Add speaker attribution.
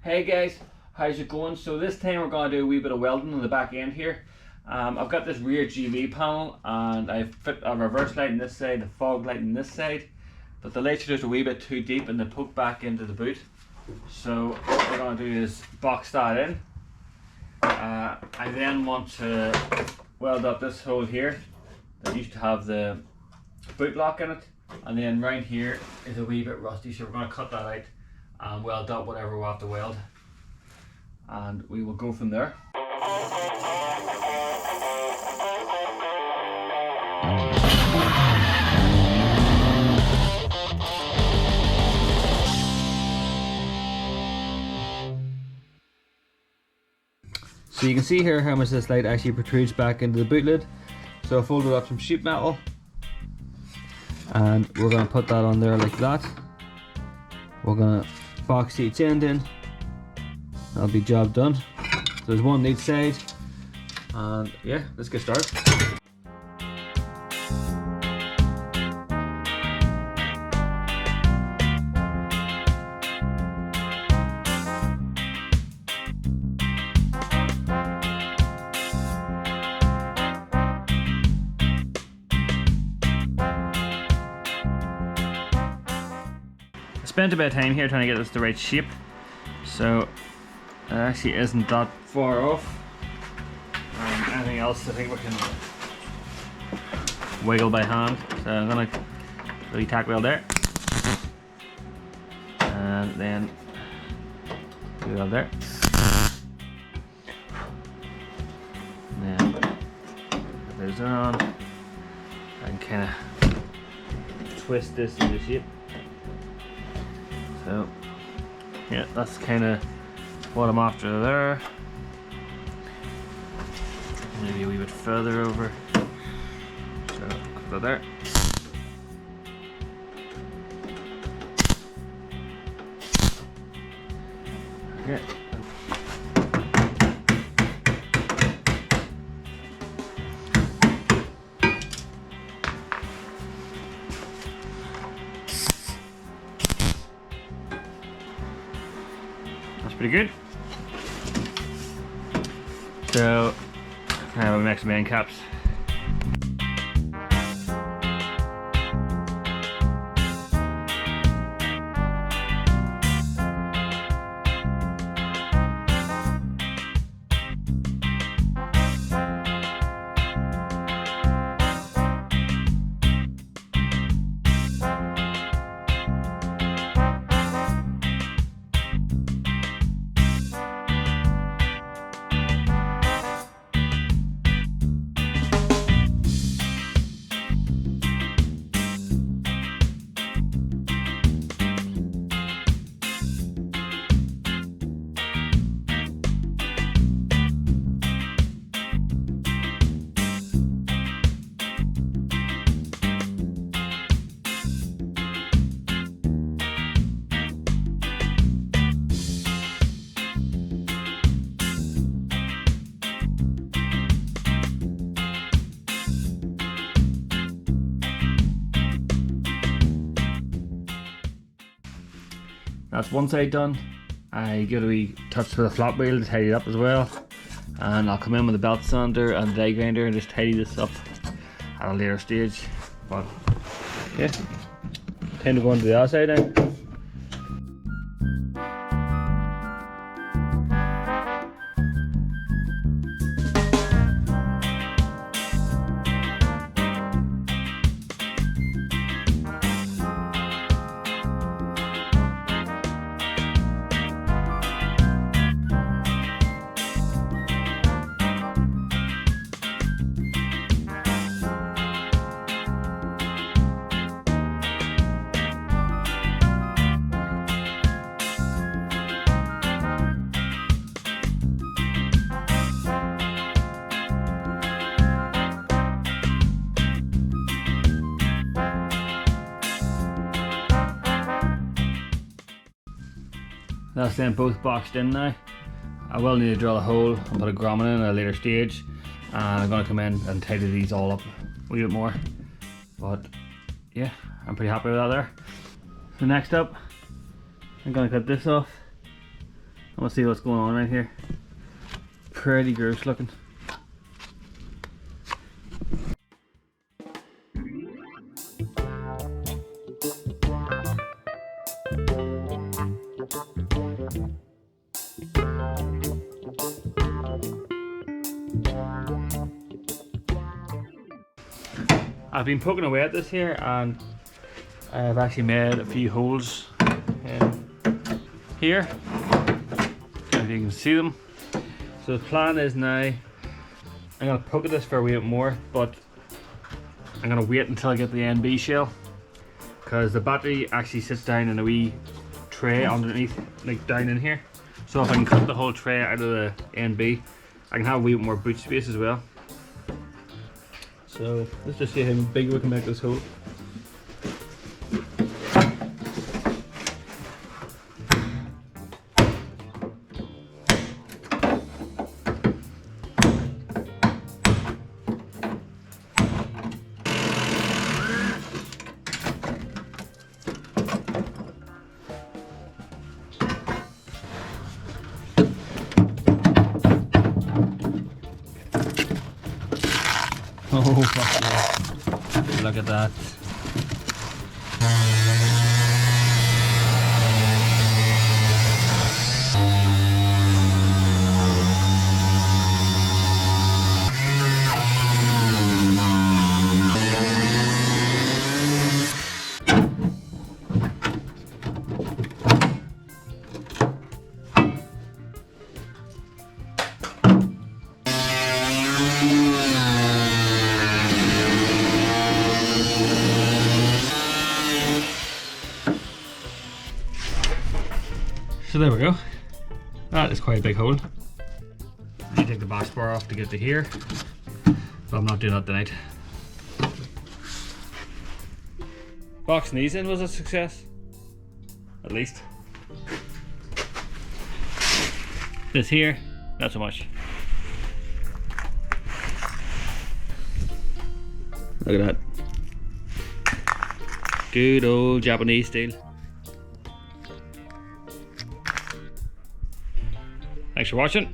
Speaker 1: Hey guys, how's it going? So this time we're going to do a wee bit of welding on the back end here. I've got this rear GV panel and I've fit a reverse light on this side, a fog light on this side, but the lights are just a wee bit too deep and they poke back into the boot. So what we're going to do is box that in. I then want to weld up this hole here that used to have the boot lock in it, and then round here is a wee bit rusty, so we're going to cut that out and weld up whatever we have to weld, and we will go from there. So you can see here how much this light actually protrudes back into the boot lid. So I folded up some sheet metal and we're going to put that on there like that. We're going to box each end in. That'll be job done. So there's one on each side, and yeah, let's get started. I spent a bit of time here trying to get this the right shape, so it actually isn't that far off. Anything else I think we can wiggle by hand. So I'm gonna really tack weld there, and then do that there, and then put those on and kind of twist this into shape. So yeah, that's kind of what I'm after there. Maybe a wee bit further over. So put that there. Okay. That's pretty good. So I have a mix of main caps. That's one side done. I give it a wee touch with a flat wheel to tidy it up as well, and I'll come in with a belt sander and a die grinder and just tidy this up at a later stage. But yeah, time to go on to the other side now. That's them both boxed in now. I will need to drill a hole and put a grommet in at a later stage, and I'm going to come in and tidy these all up a wee bit more. But yeah, I'm pretty happy with that there. So next up, I'm going to cut this off I want to see what's going on right here. Pretty gross looking. I've been poking away at this here and I've actually made a few holes here, if you can see them. So the plan is now, I'm going to poke at this for a wee bit more, but I'm going to wait until I get the NB shell, because the battery actually sits down in a wee tray underneath, like down in here. So if I can cut the whole tray out of the NB, I can have a wee bit more boot space as well. So let's just see how big we can make this hole. Oh fuck yeah. Look at that. So there we go. That is quite a big hole. You take the box bar off to get to here, but I'm not doing that tonight. Boxing these in was a success, at least. This here, not so much. Look at that. Good old Japanese steel. Thanks for watching.